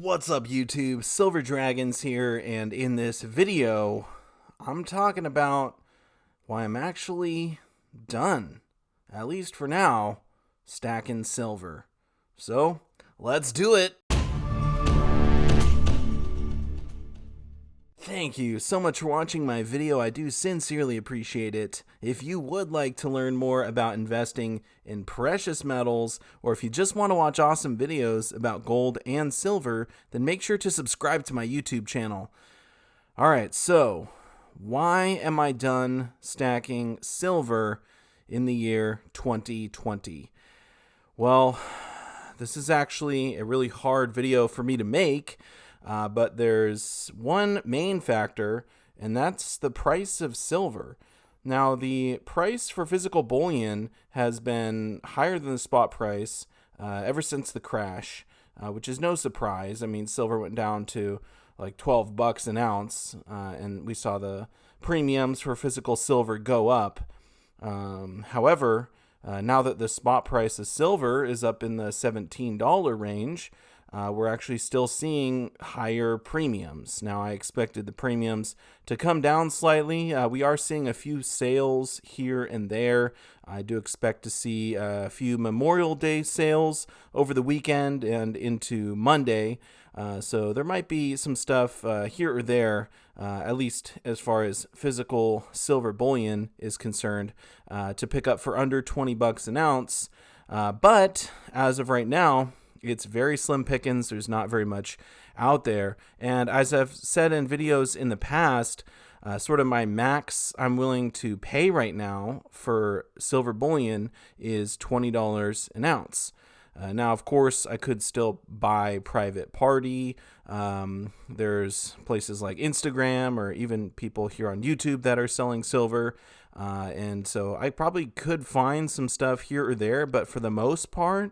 What's up, YouTube? Silver Dragons here, and in this video, I'm talking about why I'm actually done, at least for now, stacking silver. So, let's do it! Thank you so much for watching my video. I do sincerely appreciate it. If you would like to learn more about investing in precious metals, or if you just want to watch awesome videos about gold and silver, then make sure to subscribe to my YouTube channel. Alright, so why am I done stacking silver in the year 2020? Well, this is actually a really hard video for me to make. But there's one main factor, and that's the price of silver. Now, the price for physical bullion has been higher than the spot price ever since the crash, which is no surprise. I mean, silver went down to like $12 an ounce, and we saw the premiums for physical silver go up. However, now that the spot price of silver is up in the $17 range, we're actually still seeing higher premiums. Now, I expected the premiums to come down slightly. We are seeing a few sales here and there. I do expect to see a few Memorial Day sales over the weekend and into Monday. So there might be some stuff here or there, at least as far as physical silver bullion is concerned, to pick up for under $20 an ounce. But as of right now, it's very slim pickings. There's not very much out there. And as I've said in videos in the past, sort of my max I'm willing to pay right now for silver bullion is $20 an ounce. Now, of course, I could still buy private party. There's places like Instagram or even people here on YouTube that are selling silver. And so I probably could find some stuff here or there, but for the most part,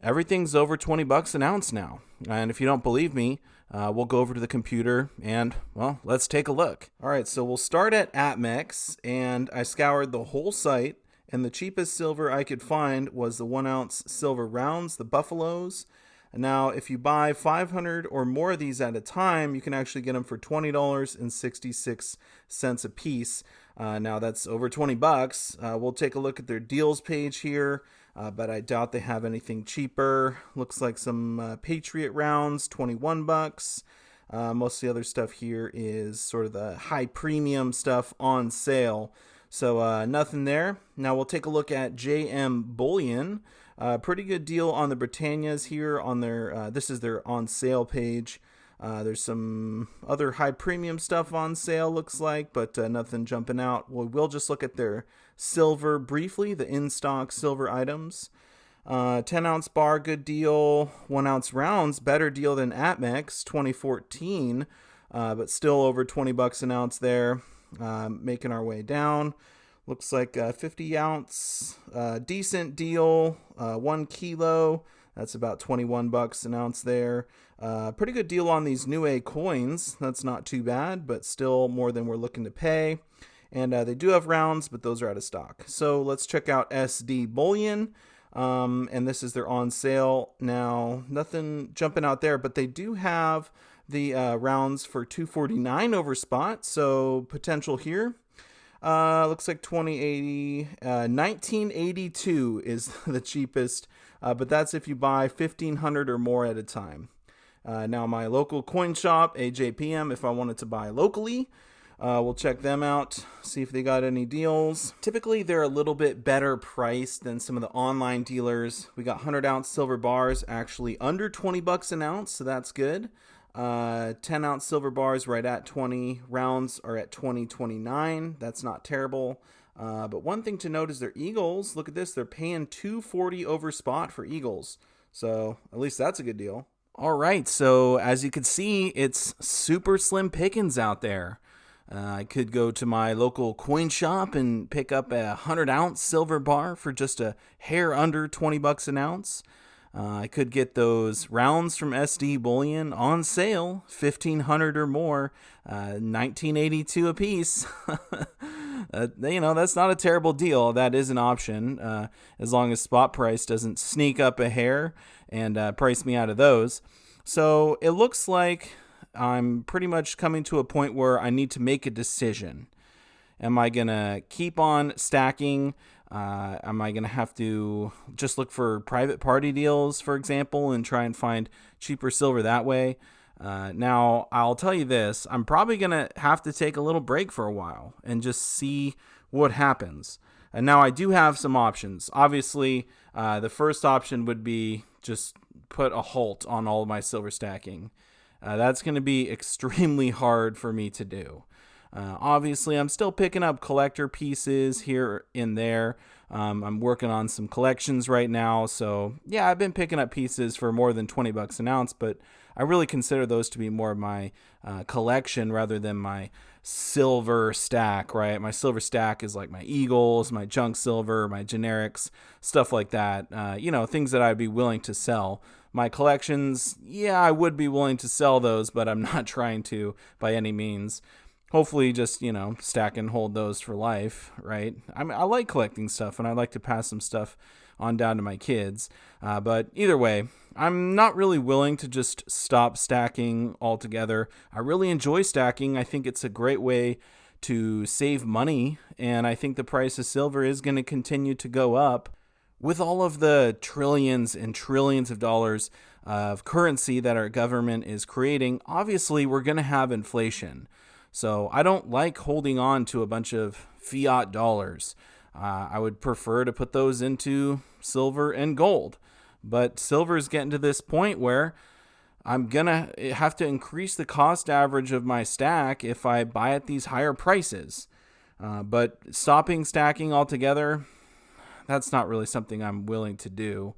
everything's over $20 an ounce now. And if you don't believe me, we'll go over to the computer and, well, let's take a look. All right, so we'll start at APMEX, and I scoured the whole site, and the cheapest silver I could find was the 1 ounce silver rounds, the Buffaloes. Now, if you buy 500 or more of these at a time, you can actually get them for $20.66 a piece. Now, that's over $20. We'll take a look at their deals page here. But I doubt they have anything cheaper. Looks like some Patriot rounds, $21. Most of the other stuff here is sort of the high premium stuff on sale. So nothing there. Now we'll take a look at JM Bullion. Pretty good deal on the Britannias here on their, this is their on sale page. There's some other high premium stuff on sale, looks like, but nothing jumping out. We'll just look at their silver briefly, the in-stock silver items. 10 ounce bar, good deal. 1 ounce rounds, better deal than APMEX 2014, but still over $20 an ounce there. Making our way down. Looks like 50 ounce, decent deal. 1 kilo. That's about $21 an ounce there. Pretty good deal on these New A coins. That's not too bad, but still more than we're looking to pay. And they do have rounds, but those are out of stock. So let's check out SD Bullion. And this is their on sale. Now, nothing jumping out there, but they do have the rounds for $249 over spot. So potential here. Looks like 2080, 1982 is the cheapest, but that's if you buy 1,500 or more at a time. Now my local coin shop, AJPM, if I wanted to buy locally, we'll check them out, see if they got any deals. Typically they're a little bit better priced than some of the online dealers. We got 100 ounce silver bars actually under $20 an ounce, so that's good. 10 ounce silver bars right at 20, rounds are at 20.29. That's not terrible. But one thing to note is their Eagles. Look at this, they're paying $240 over spot for Eagles. So at least that's a good deal. All right, so as you can see, it's super slim pickings out there. I could go to my local coin shop and pick up a 100 ounce silver bar for just a hair under $20 an ounce. I could get those rounds from SD Bullion on sale, 1,500 or more, 1982 a piece. That's not a terrible deal. That is an option, as long as spot price doesn't sneak up a hair and price me out of those. So it looks like I'm pretty much coming to a point where I need to make a decision. Am I going to keep on stacking? Am I going to have to just look for private party deals, for example, and try and find cheaper silver that way? Now, I'll tell you this, I'm probably going to have to take a little break for a while and just see what happens. And now I do have some options. Obviously, the first option would be just put a halt on all of my silver stacking. That's going to be extremely hard for me to do. Obviously, I'm still picking up collector pieces here and there. I'm working on some collections right now. So, yeah, I've been picking up pieces for more than $20 an ounce, but I really consider those to be more of my collection rather than my silver stack, right? My silver stack is like my Eagles, my junk silver, my generics, stuff like that. Things that I'd be willing to sell. My collections, yeah, I would be willing to sell those, but I'm not trying to by any means. Hopefully just, stack and hold those for life, right? I like collecting stuff, and I like to pass some stuff on down to my kids. But either way, I'm not really willing to just stop stacking altogether. I really enjoy stacking. I think it's a great way to save money, and I think the price of silver is going to continue to go up. With all of the trillions and trillions of dollars of currency that our government is creating, obviously we're going to have inflation. So I don't like holding on to a bunch of fiat dollars. I would prefer to put those into silver and gold. But silver is getting to this point where I'm going to have to increase the cost average of my stack if I buy at these higher prices. But stopping stacking altogether, that's not really something I'm willing to do.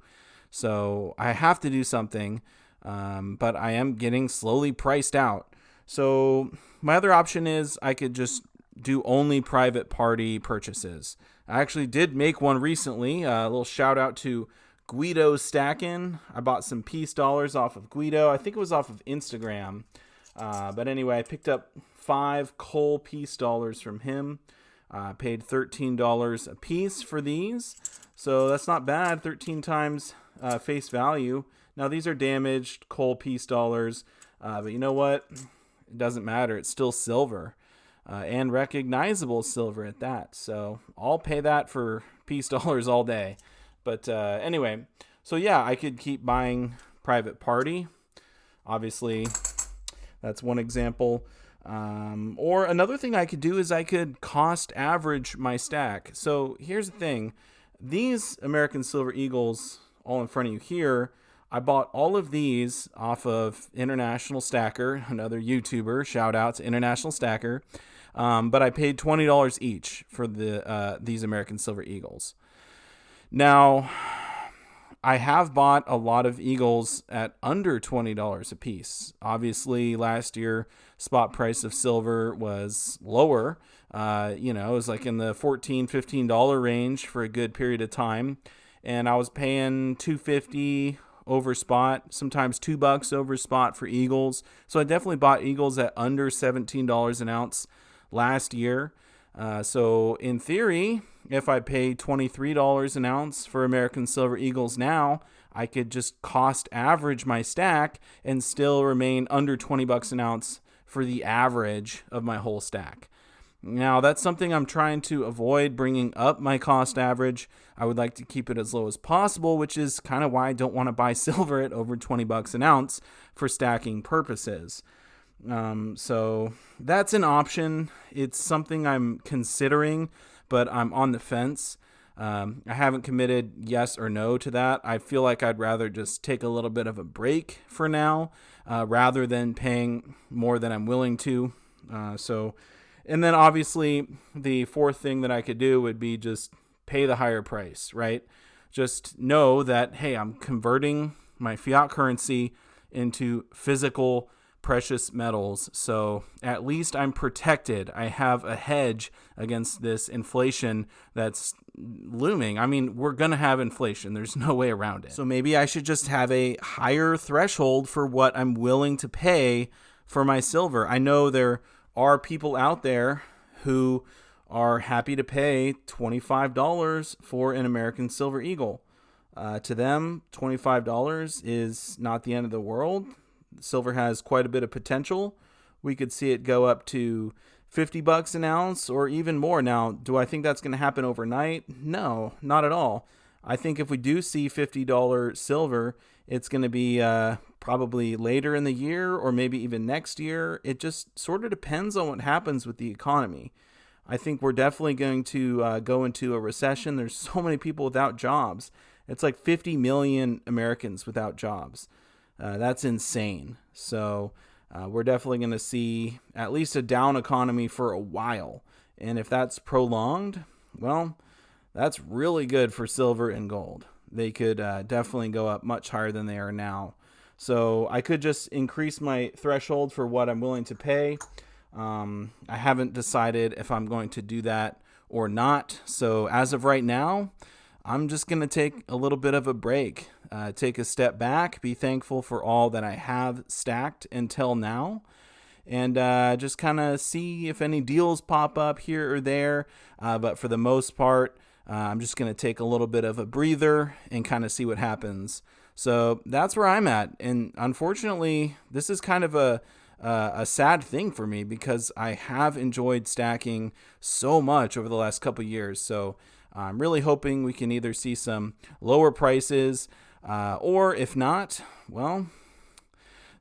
So I have to do something, but I am getting slowly priced out. So my other option is I could just do only private party purchases. I actually did make one recently. A little shout out to Guido Stackin. I bought some peace dollars off of Guido. I think it was off of Instagram. But anyway, I picked up 5 coal peace dollars from him. Paid $13 a piece for these. So that's not bad. 13 times face value. Now these are damaged coal peace dollars. But you know what? It doesn't matter. It's still silver, and recognizable silver at that. So I'll pay that for peace dollars all day. But anyway, so yeah, I could keep buying private party. Obviously, that's one example. Or another thing I could do is I could cost average my stack. So here's the thing. These American Silver Eagles all in front of you here, I bought all of these off of International Stacker, another YouTuber. Shout out to International Stacker. But I paid $20 each for these American Silver Eagles. Now, I have bought a lot of Eagles at under $20 a piece. Obviously, last year, spot price of silver was lower. It was like in the $14, $15 range for a good period of time. And I was paying $2.50 over spot, sometimes $2 over spot for Eagles. So I definitely bought Eagles at under $17 an ounce last year. So in theory, if I pay $23 an ounce for American Silver Eagles now, I could just cost average my stack and still remain under $20 an ounce for the average of my whole stack. Now, that's something I'm trying to avoid, bringing up my cost average. I would like to keep it as low as possible, which is kind of why I don't want to buy silver at over $20 an ounce for stacking purposes. So that's an option. It's something I'm considering, but I'm on the fence. I haven't committed yes or no to that. I feel like I'd rather just take a little bit of a break for now, rather than paying more than I'm willing to. And then obviously the fourth thing that I could do would be just pay the higher price, right? Just know that, hey, I'm converting my fiat currency into physical precious metals. So at least I'm protected. I have a hedge against this inflation that's looming. I mean, we're going to have inflation. There's no way around it. So maybe I should just have a higher threshold for what I'm willing to pay for my silver. I know there are people out there who are happy to pay $25 for an American Silver Eagle. To them, $25 is not the end of the world. Silver has quite a bit of potential. We could see it go up to $50 an ounce or even more. Now, do I think that's going to happen overnight? No, not at all. I think if we do see $50 silver, it's going to be probably later in the year or maybe even next year. It just sort of depends on what happens with the economy. I think we're definitely going to go into a recession. There's so many people without jobs. It's like 50 million Americans without jobs. That's insane. So we're definitely going to see at least a down economy for a while. And if that's prolonged, well, that's really good for silver and gold. They could definitely go up much higher than they are now. So I could just increase my threshold for what I'm willing to pay. I haven't decided if I'm going to do that or not. So as of right now, I'm just going to take a little bit of a break, take a step back, be thankful for all that I have stacked until now, and just kind of see if any deals pop up here or there. But for the most part, I'm just going to take a little bit of a breather and kind of see what happens. So that's where I'm at. And unfortunately, this is kind of a sad thing for me because I have enjoyed stacking so much over the last couple years. So I'm really hoping we can either see some lower prices or if not, well,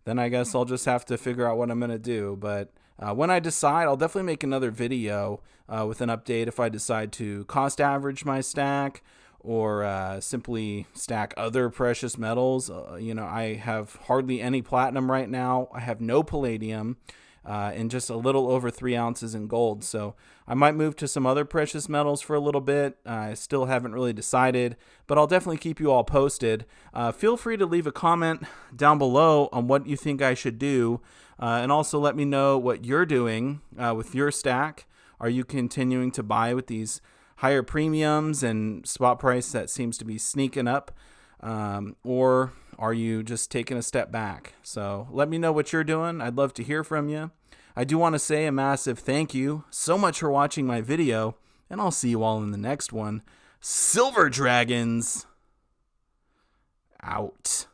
then I guess I'll just have to figure out what I'm going to do. But when I decide, I'll definitely make another video with an update if I decide to cost average my stack or simply stack other precious metals. I have hardly any platinum right now. I have no palladium and just a little over 3 ounces in gold. So I might move to some other precious metals for a little bit. I still haven't really decided, but I'll definitely keep you all posted. Feel free to leave a comment down below on what you think I should do. And also let me know what you're doing with your stack. Are you continuing to buy with these higher premiums and spot price that seems to be sneaking up? Or are you just taking a step back? So let me know what you're doing. I'd love to hear from you. I do want to say a massive thank you so much for watching my video, and I'll see you all in the next one. Silver Dragons out.